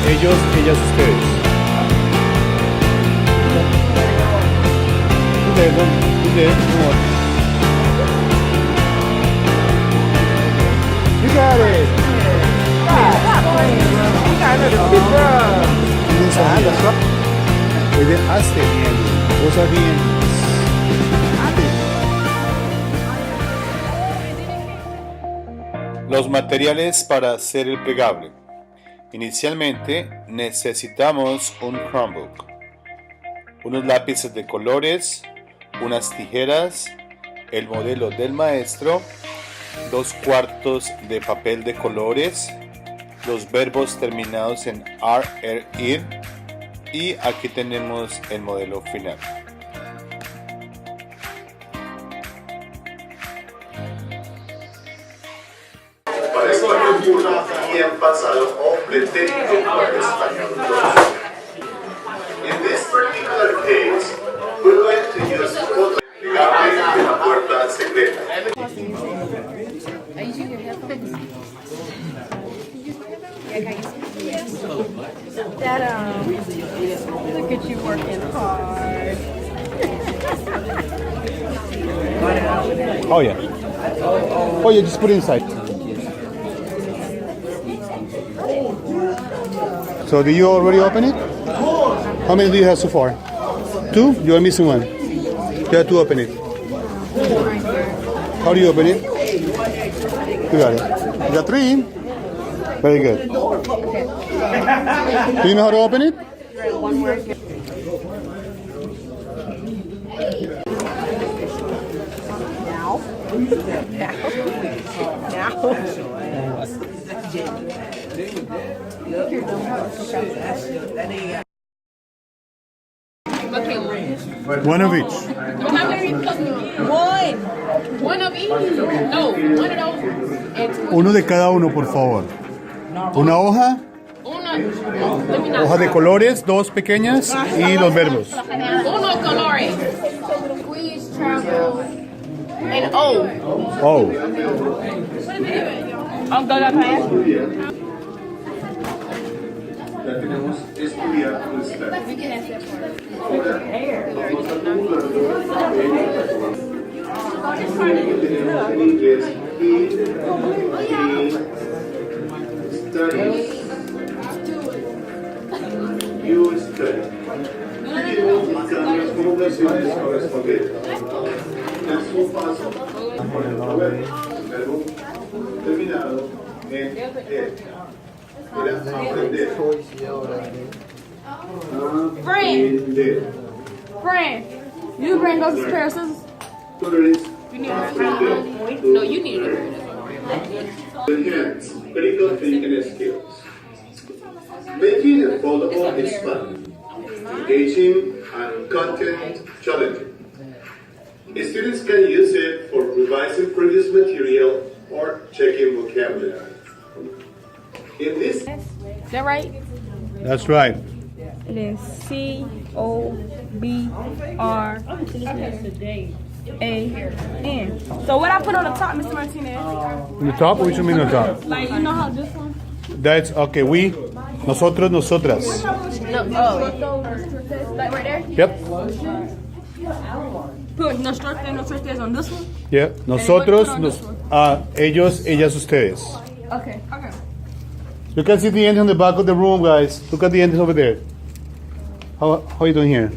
ellos, ellas, ustedes. Ustedes, amor. You got it. Muy bien, hazte bien. Usa bien. Los materiales para hacer el plegable. Inicialmente necesitamos un Chromebook, unos lápices de colores, unas tijeras, el modelo del maestro, 2/4 de papel de colores, los verbos terminados en r, ir, y aquí tenemos el modelo final. Para esta lectura y en pasado o pretérito con español 2. In this particular case, we're going to use foto plegable de la puerta secreta. Look at you working hard. Oh yeah. Oh yeah, just put it inside. So do you already open it? How many do you have so far? 2? You are missing one. You have to open it. How do you open it? You got it. You got 3. Very good. Do you know how to open it? One of each. One of each. No, one of those. Uno de cada uno, por favor. Una hoja, hoja de colores, 2 pequeñas, y los verbos. Uno colores. Squeeze, travel, and O. Oh. I'm gonna pass. Ya tenemos estudiar tu estado. Ahora vamos a calcular tenemos en inglés y studies. You study. Tenemos cambios como oraciones a responder. Es un paso. Verbo terminado en el. Friend, you bring us a pair of scissors? You need a No, you need a Enhance critical thinking skills. Making a foldable is fun, engaging, and content challenging. Students can use it for revising previous material or checking vocabulary. In this, Is that right? That's right. It is COBRAN. So what I put on the top, Mr. Martinez? On the top? What do you mean on the top? Like, you know how this one? That's okay. We, nosotros, nosotras. No, like right there? Yep. Put no structures on this one? Yeah. Nosotros, ellos, ellas, ustedes. Okay. You can see the end on the back of the room, guys. Look at the end over there. How are you doing here?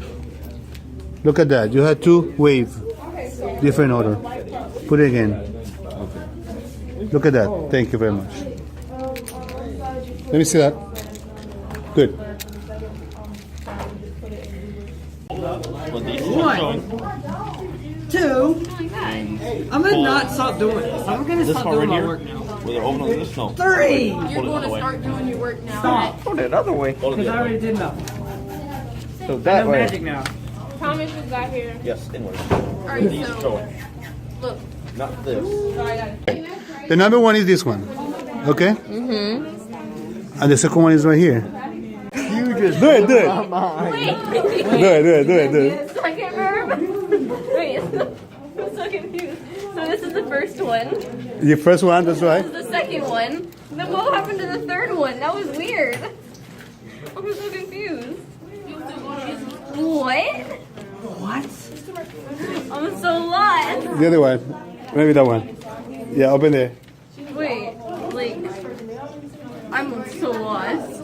Look at that. You had to wave. Different order. Put it again. Look at that. Thank you very much. Let me see that. Good. 1, 2. I'm gonna not stop doing this. I'm gonna stop doing my work now. Where they're opening this? No. 3. You're going to start doing your work now. Stop. Hold it other way. Because I already did enough. So I that know way. magic now. Thomas just got here. Yes, inward. Alright, These so showing. look. Not this. Sorry, I got it. The number 1 is this one. Okay? Mm-hmm. And the second one is right here. You just Do it. Wait. Do it. Second verb. Wait, I'm so confused. So this is the first one. The first one, that's right. This is the second one. Then what happened to the third one? That was weird. I'm so confused. What? What? I'm so lost. The other one. Maybe that one. Yeah, open there. Wait, like, I'm so lost.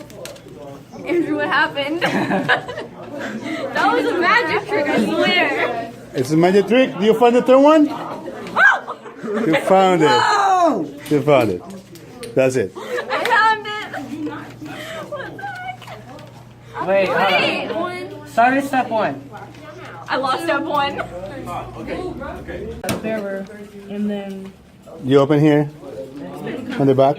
Andrew, what happened? That was a magic trick, I swear. It's a magic trick. Do you find the third one? You found it. You found it. That's it. I found it. What the heck? Wait, Wait. Start at step 1. I lost step 1. Bearer, and then You open here. On the back.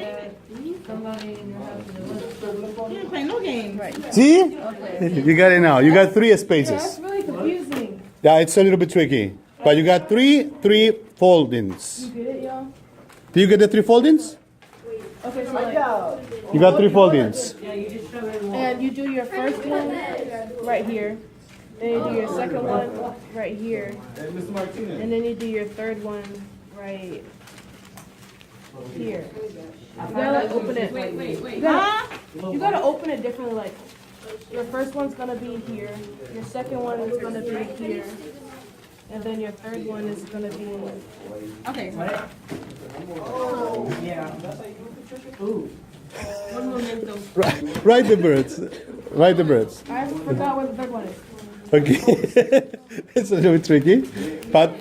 play no game. Right. See? You got it now. You got 3 spaces. Really confusing. Yeah, it's a little bit tricky. But you got three foldings. You get it, y'all? Do you get the 3 foldings? Okay, so like, You got 3 foldings. and you do your first one right here. Then you do your second one right here. And then you do your third one right here. You gotta open it. Wait. You gotta open it differently. Like, your first one's gonna be here. Your second one is gonna be here. And then your third one is gonna be. Okay. Write the birds. Write the birds. I forgot what the third one is. Okay. It's a little bit tricky, but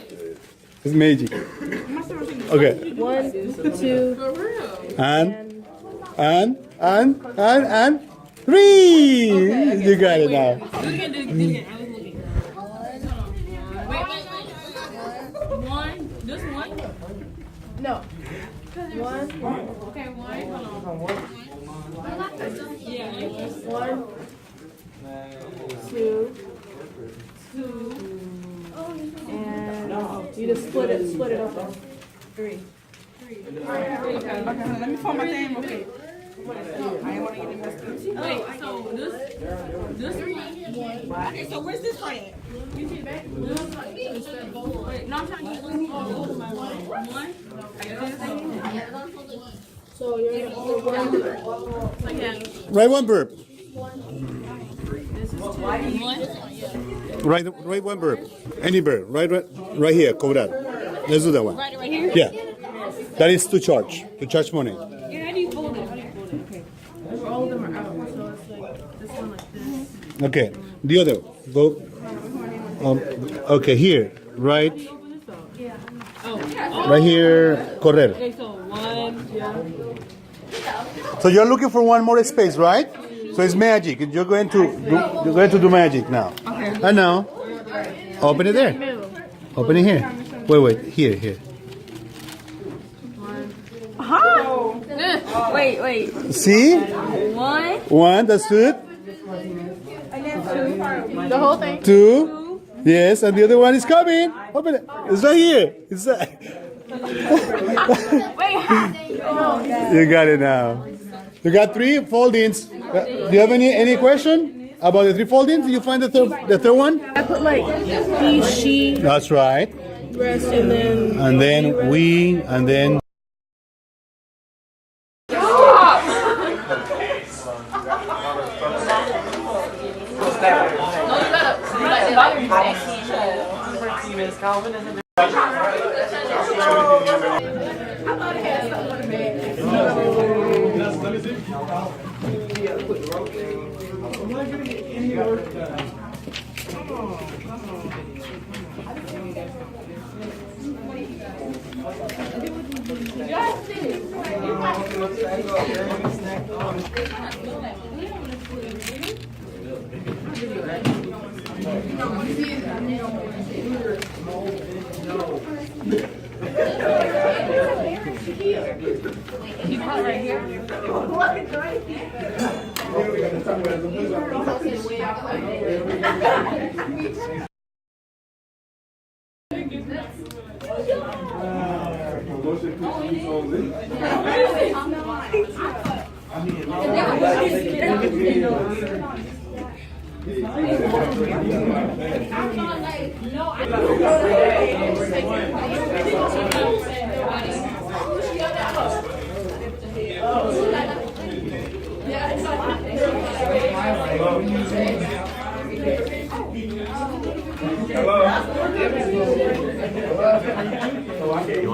it's magic. Okay. 1, 2, And 3. You got it now. One. This one? no. 1, Okay, one. Hold on. Yeah. 1, 2, and you just split it open. 3. Okay, let me find my name. Okay. I want to get it messed up. Wait, so this one? Okay, so where's this one at? Wait, no, I'm trying to get one. So you're one. Write one verb. One. Write one verb. Any verb. Right here. Cobrar. Let's do that one. Right here? Yeah. That is to charge money. Yeah, how do you fold it? Okay. All of them are out, so it's like this one like this. Okay. The other. Go. Okay. Here. Right. Right here. Correr. Okay, so one. So you're looking for one more space, right? So it's magic. You're going to do magic now. Okay. And now, open it there. Open it here. Wait. Here. How? Wait. See? One. That's good. The whole thing? 2. Yes, and the other one is coming. Open it. It's right here. It's right. Wait. You got it now. You got 3 foldings. Do you have any question about the 3 foldings? Did you find the third one? I put like he, she, That's right. rest, and then. And then we, and then.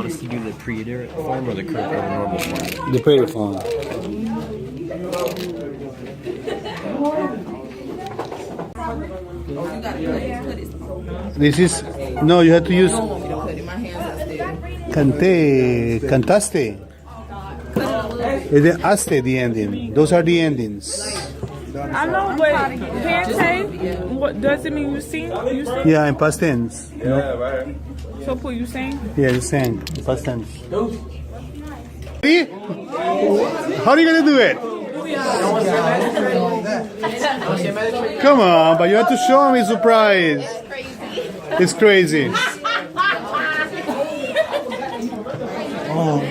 want us to do the pre-iterate form or the current or the normal form? The pretty form. This is no. You have to use. Cantaste. Aste the ending. Those are the endings. I know, but cante, what does it mean? You sing? You sing? Yeah, in past tense. So put you sing? Yeah, you sang in past tense. See? How are you gonna do it? Come on, but you have to show me surprise. It's crazy. Oh.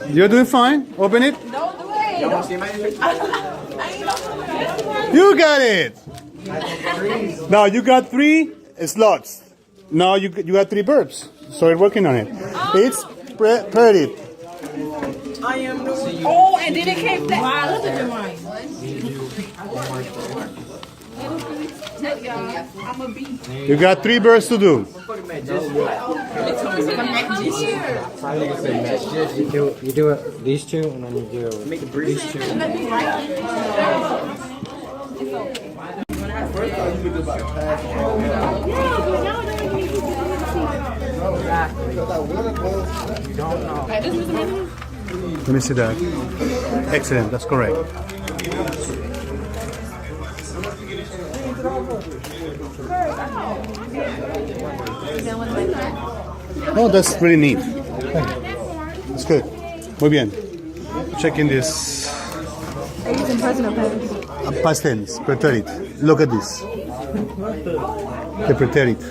You're doing fine. Open it. You got it. Now you got 3 slots. Now you got 3 verbs. Start working on it. It's pretty. I am the Oh, and then it came back. Wow, look at your mind. I'm a bee. You got 3 verbs to do. You do it these two, and then you do these two. Let me see that. Excellent. That's correct. Oh, that's really neat. That's good. Muy bien. Checking this. Are you using present or past? Past tense, preterite. Look at this. The preterite.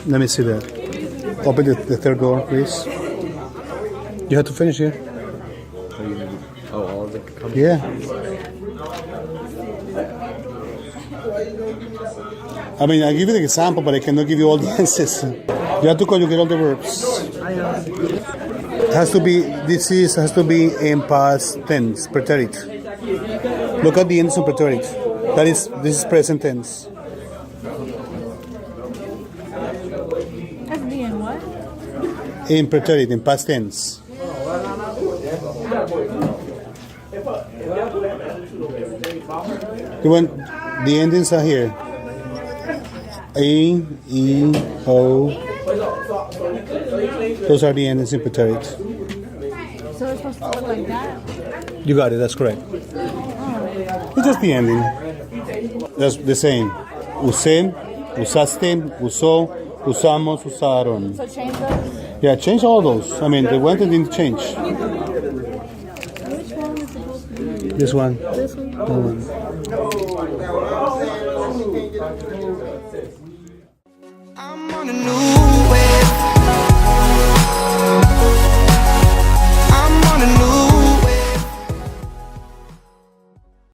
Let me see that. Open the third door, please. You have to finish here. Oh, all of it comes. Yeah. I mean, I give you the example, but I cannot give you all the answers. You have to conjugate all the verbs. Has to be. This has to be in past tense, preterite. Look at the ends of preterite. This is present tense. Has to be in what? In preterite, in past tense. You want the endings are here. A, E, O. Those are the endings in preterite. So it's supposed to look like that? You got it. That's correct. It's just the ending. That's the same. Usé, usaste, usó, usamos, usaron. So change those? Yeah, change all those. I mean, the one that didn't change. Which one is supposed to be? This one. This one? That one.